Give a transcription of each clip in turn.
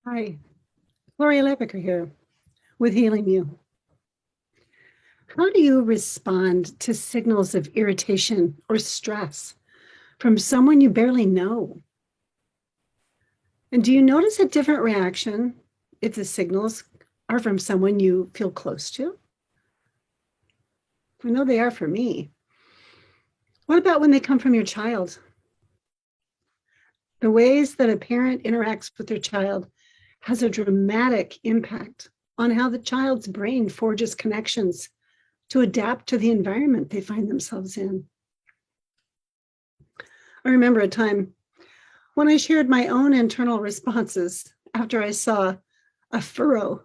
Hi, Gloria Lybecker here with Healing You. How do you respond to signals of irritation or stress from someone you barely know? And do you notice a different reaction if the signals are from someone you feel close to? I know they are for me. What about when they come from your child? The ways that a parent interacts with their child has a dramatic impact on how the child's brain forges connections to adapt to the environment they find themselves in. I remember a time when I shared my own internal responses after I saw a furrow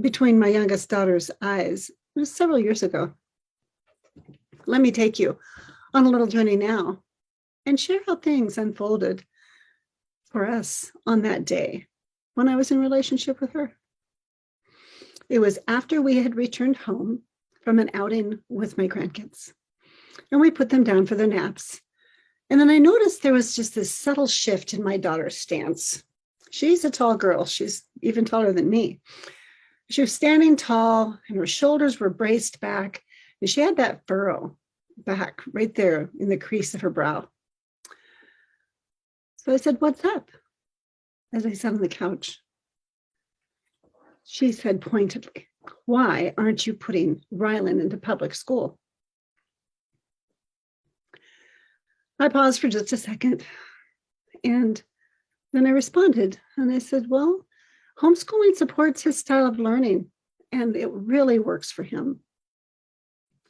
between my youngest daughter's eyes. It was several years ago. Let me take you on a little journey now and share how things unfolded for us on that day when I was in relationship with her. It was after we had returned home from an outing with my grandkids, and we put them down for their naps. And then I noticed there was just this subtle shift in my daughter's stance. She's a tall girl. She's even taller than me. She was standing tall and her shoulders were braced back, and she had that furrow back right there in the crease of her brow. So I said, "What's up?" as I sat on the couch. She said pointedly, "Why aren't you putting Rylan into public school?" I paused for just a second, and then I responded, and I said, "Well, homeschooling supports his style of learning, and it really works for him."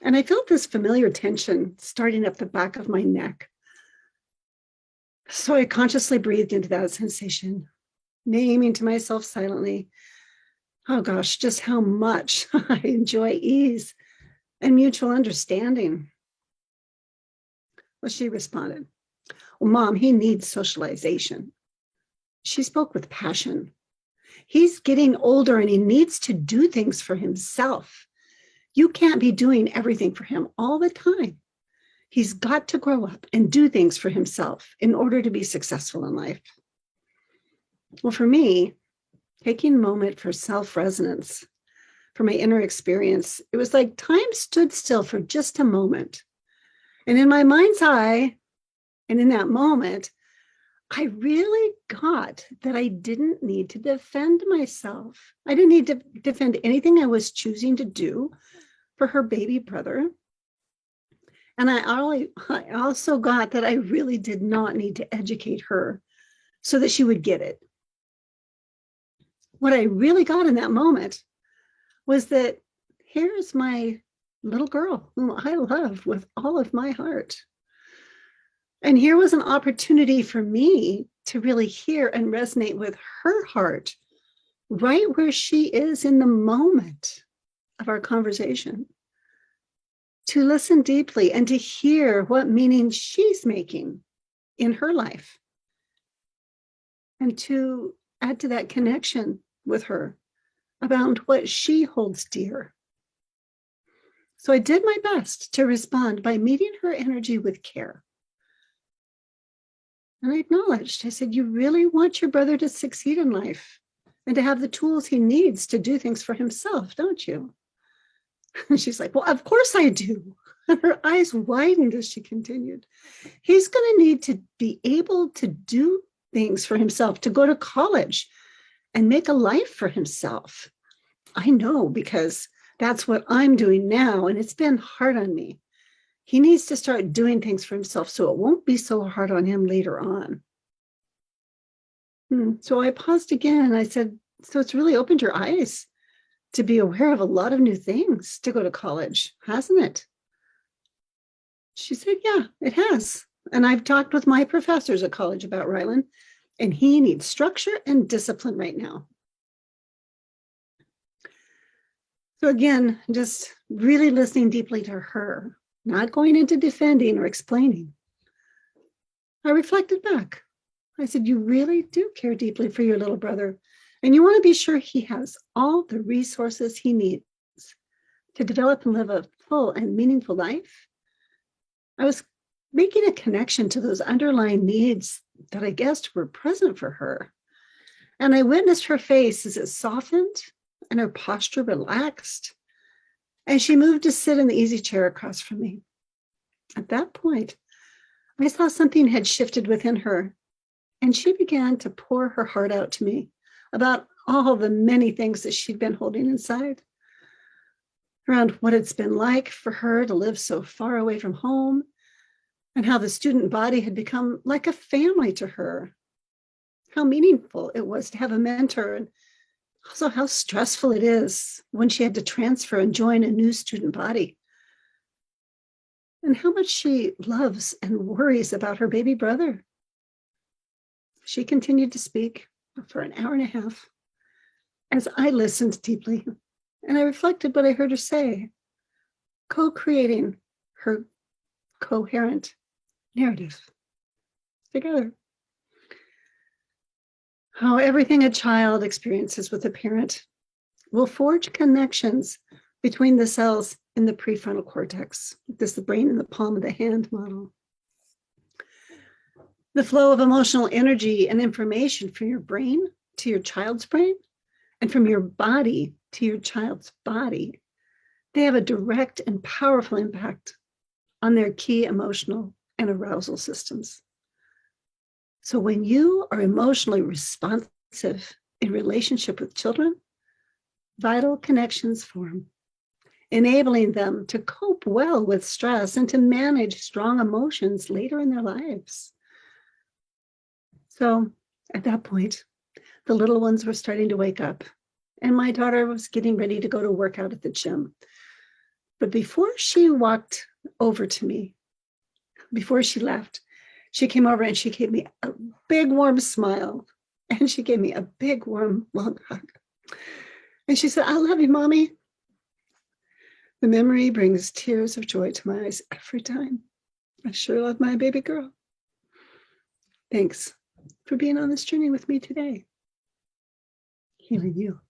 And I felt this familiar tension starting up the back of my neck. So I consciously breathed into that sensation, naming to myself silently, oh gosh, just how much I enjoy ease and mutual understanding. Well, she responded, "Well, Mom, he needs socialization." She spoke with passion. He's getting older and he needs to do things for himself. You can't be doing everything for him all the time. He's got to grow up and do things for himself in order to be successful in life. Well, for me, taking a moment for self-resonance, for my inner experience, it was like time stood still for just a moment. And in my mind's eye, and in that moment, I really got that I didn't need to defend myself. I didn't need to defend anything I was choosing to do for her baby brother. And I also got that I really did not need to educate her so that she would get it. What I really got in that moment was that here's my little girl whom I love with all of my heart. And here was an opportunity for me to really hear and resonate with her heart right where she is in the moment of our conversation, to listen deeply and to hear what meaning she's making in her life, and to add to that connection with her about what she holds dear. So I did my best to respond by meeting her energy with care. And I acknowledged, I said, "You really want your brother to succeed in life and to have the tools he needs to do things for himself, don't you?" And she's like, "Well, of course I do." And her eyes widened as she continued. "He's going to need to be able to do things for himself, to go to college and make a life for himself. I know, because that's what I'm doing now, and it's been hard on me. He needs to start doing things for himself so it won't be so hard on him later on." So I paused again and I said, "So it's really opened your eyes to be aware of a lot of new things to go to college, hasn't it?" She said, "Yeah, it has. And I've talked with my professors at college about Rylan, and he needs structure and discipline right now." So again, just really listening deeply to her, not going into defending or explaining. I reflected back. I said, "You really do care deeply for your little brother, and you want to be sure he has all the resources he needs to develop and live a full and meaningful life." I was making a connection to those underlying needs that I guessed were present for her. And I witnessed her face as it softened and her posture relaxed. And she moved to sit in the easy chair across from me. At that point, I saw something had shifted within her, and she began to pour her heart out to me about all the many things that she'd been holding inside, around what it's been like for her to live so far away from home, and how the student body had become like a family to her, how meaningful it was to have a mentor, and also how stressful it is when she had to transfer and join a new student body, and how much she loves and worries about her baby brother. She continued to speak for an hour and a half as I listened deeply, and I reflected what I heard her say, co-creating her coherent narrative together. How everything a child experiences with a parent will forge connections between the cells in the prefrontal cortex. This is the brain in the palm of the hand model. The flow of emotional energy and information from your brain to your child's brain and from your body to your child's body, they have a direct and powerful impact on their key emotional and arousal systems. So when you are emotionally responsive in relationship with children, vital connections form, enabling them to cope well with stress and to manage strong emotions later in their lives. So at that point, the little ones were starting to wake up, and my daughter was getting ready to go to work out at the gym. But before she walked over to me, before she left, she came over and she gave me a big warm smile, and she gave me a big warm long hug. And she said, "I love you, Mommy." The memory brings tears of joy to my eyes every time. I sure love my baby girl. Thanks for being on this journey with me today. Healing you.